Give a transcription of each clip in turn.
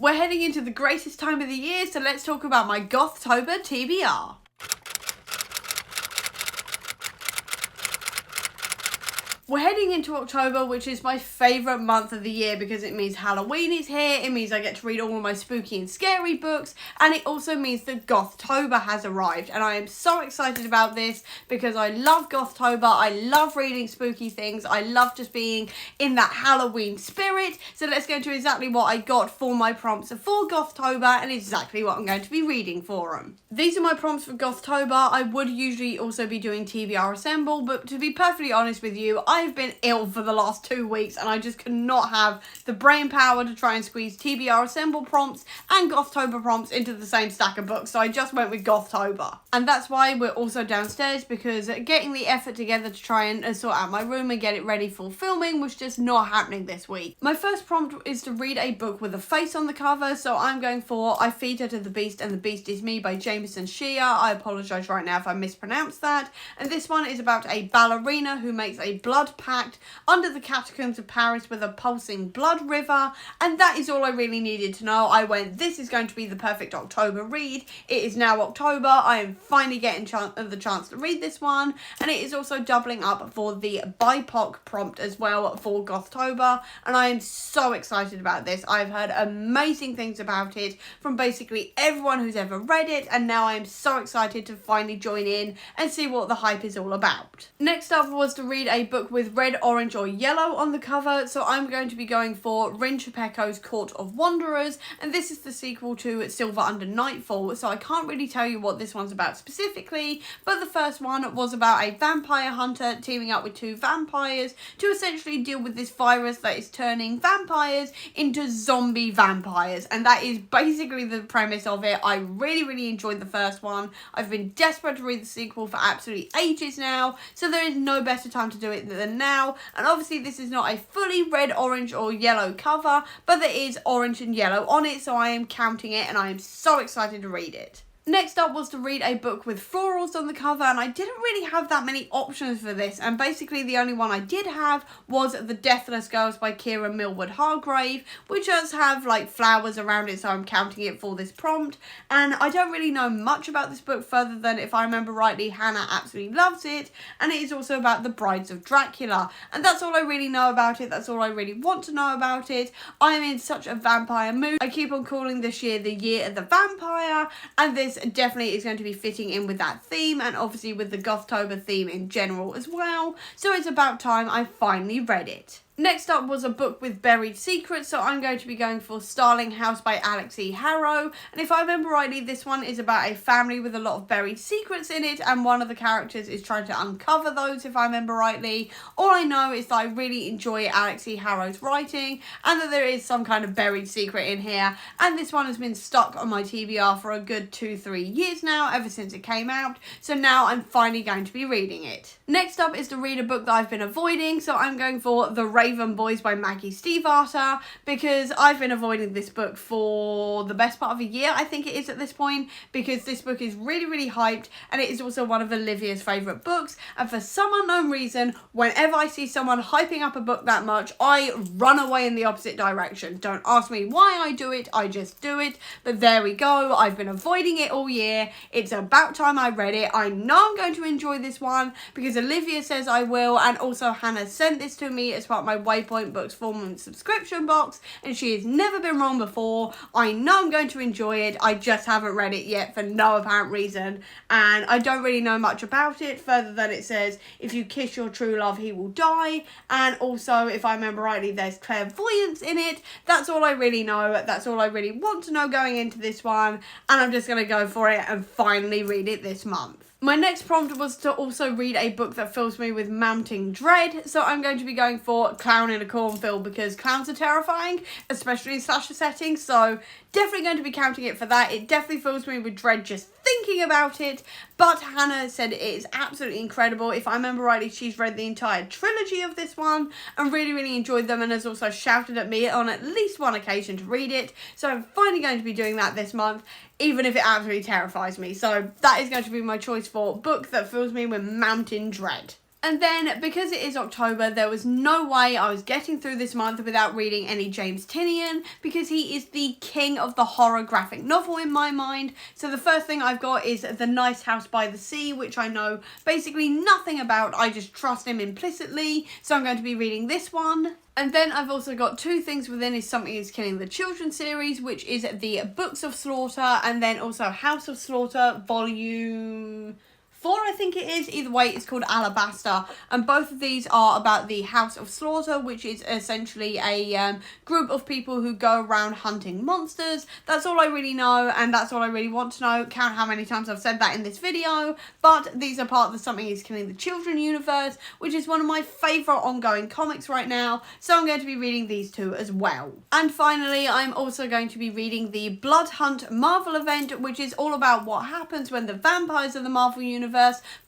We're heading into the greatest time of the year, so let's talk about my Gothtober TBR. We're heading into October, which is my favourite month of the year because it means Halloween is here, it means I get to read all of my spooky and scary books, and it also means that Gothtober has arrived, and I am so excited about this because I love Gothtober, I love reading spooky things, I love just being in that Halloween spirit. So let's go to exactly what I got for my prompts for Gothtober and exactly what I'm going to be reading for them. These are my prompts for Gothtober. I would usually also be doing TBR Assemble, but to be perfectly honest with you, I've been ill for the last 2 weeks and I just cannot have the brain power to try and squeeze TBR Assemble prompts and Gothtober prompts into the same stack of books, so I just went with Gothtober. And that's why we're also downstairs, because getting the effort together to try and sort out my room and get it ready for filming was just not happening this week. My first prompt is to read a book with a face on the cover, so I'm going for I Feed Her to the Beast and the Beast Is Me by Jameson Shea. I apologise right now if I mispronounced that. And this one is about a ballerina who makes a blood pact under the catacombs of Paris with a pulsing blood river, and that is all I really needed to know. I went, this is going to be the perfect October read. It is now October. I am finally getting the chance to read this one, and it is also doubling up for the BIPOC prompt as well for Gothtober, and I am so excited about this. I've heard amazing things about it from basically everyone who's ever read it, and now I am so excited to finally join in and see what the hype is all about. Next up was to read a book with red, orange or yellow on the cover, so I'm going to be going for Rin Chupeco's Court of Wanderers, and this is the sequel to Silver Under Nightfall, so I can't really tell you what this one's about specifically, but the first one was about a vampire hunter teaming up with 2 vampires to essentially deal with this virus that is turning vampires into zombie vampires, and that is basically the premise of it. I really enjoyed the first one. I've been desperate to read the sequel for absolutely ages now, so there is no better time to do it than now. And obviously this is not a fully red, orange or yellow cover, but there is orange and yellow on it, so I am counting it and I am so excited to read it. Next up was to read a book with florals on the cover, and I didn't really have that many options for this, and basically the only one I did have was The Deathless Girls by Kira Millward Hargrave, which does have like flowers around it, so I'm counting it for this prompt. And I don't really know much about this book further than, if I remember rightly, Hannah absolutely loves it, and it is also about the brides of Dracula, and that's all I really know about it. That's all I really want to know about it. I am in such a vampire mood. I keep on calling this year the year of the vampire, and this definitely is going to be fitting in with that theme, and obviously with the Gothtober theme in general as well, so it's about time I finally read it. Next up was a book with buried secrets, so I'm going to be going for Starling House by Alex E. Harrow, and if I remember rightly, this one is about a family with a lot of buried secrets in it, and one of the characters is trying to uncover those, if I remember rightly. All I know is that I really enjoy Alex E. Harrow's writing, and that there is some kind of buried secret in here, and this one has been stuck on my TBR for a good 2-3 years now, ever since it came out, so now I'm finally going to be reading it. Next up is to read a book that I've been avoiding, so I'm going for The Raven Boys by Maggie Stiefvater, because I've been avoiding this book for the best part of a year, I think it is at this point, because this book is really hyped, and it is also one of Olivia's favourite books, and for some unknown reason, whenever I see someone hyping up a book that much, I run away in the opposite direction. Don't ask me why I do it, I just do it, but there we go. I've been avoiding it all year. It's about time I read it. I know I'm going to enjoy this one because Olivia says I will, and also Hannah sent this to me as part of my Waypoint Books full month subscription box, and she has never been wrong before. I know I'm going to enjoy it. I just haven't read it yet for no apparent reason, and I don't really know much about it further than it says, if you kiss your true love he will die, and also, if I remember rightly, there's clairvoyance in it. That's all I really know. That's all I really want to know going into this one, and I'm just going to go for it and finally read it this month. My next prompt was to also read a book that fills me with mounting dread, so I'm going to be going for Clown in a Cornfield, because clowns are terrifying, especially in slasher settings, so definitely going to be counting it for that. It definitely fills me with dread just thinking about it, but Hannah said it is absolutely incredible. If I remember rightly, she's read the entire trilogy of this one and really enjoyed them, and has also shouted at me on at least one occasion to read it, so I'm finally going to be doing that this month, even if it absolutely terrifies me. So that is going to be my choice for book that fills me with mountain dread. And then, because it is October, there was no way I was getting through this month without reading any James Tynion, because he is the king of the horror graphic novel in my mind. So the first thing I've got is The Nice House by the Sea, which I know basically nothing about. I just trust him implicitly, so I'm going to be reading this one. And then I've also got two things within is Something is Killing the Children series, which is the Books of Slaughter, and then also House of Slaughter Volume 4, I think it is. Either way, it's called Alabaster, and both of these are about the House of Slaughter, which is essentially a group of people who go around hunting monsters. That's all I really know, and that's all I really want to know. Count how many times I've said that in this video, but these are part of the Something is Killing the Children universe, which is one of my favourite ongoing comics right now, so I'm going to be reading these two as well. And finally, I'm also going to be reading the Blood Hunt Marvel event, which is all about what happens when the vampires of the Marvel universe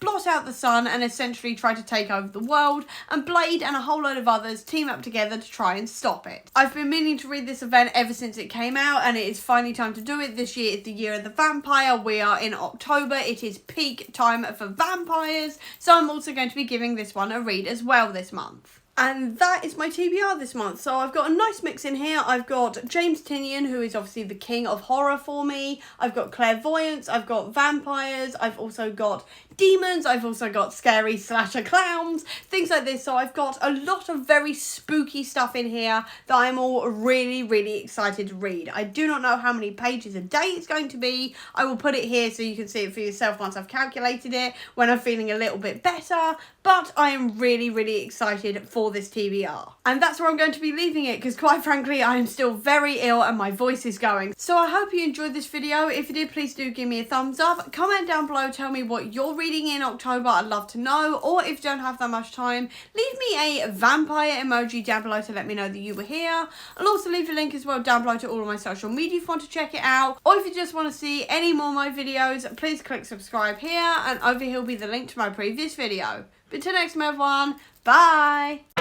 blot out the sun and essentially try to take over the world, and Blade and a whole load of others team up together to try and stop it. I've been meaning to read this event ever since it came out, and it is finally time to do it. This year is the year of the vampire. We are in October. It is peak time for vampires, so I'm also going to be giving this one a read as well this month. And that is my TBR this month. So I've got a nice mix in here. I've got James Tynion, who is obviously the king of horror for me. I've got clairvoyance. I've got vampires. I've also got demons. I've also got scary slasher clowns, things like this. So I've got a lot of very spooky stuff in here that I'm all really excited to read. I do not know how many pages a day it's going to be. I will put it here so you can see it for yourself once I've calculated it, when I'm feeling a little bit better. But I am really excited for this TBR. And that's where I'm going to be leaving it, because quite frankly, I am still very ill and my voice is going. So I hope you enjoyed this video. If you did, please do give me a thumbs up. Comment down below, tell me what you're reading in October. I'd love to know. Or if you don't have that much time, leave me a vampire emoji down below to let me know that you were here. I'll also leave a link as well down below to all of my social media if you want to check it out. Or if you just want to see any more of my videos, please click subscribe here, and over here will be the link to my previous video. But until next time, everyone, bye!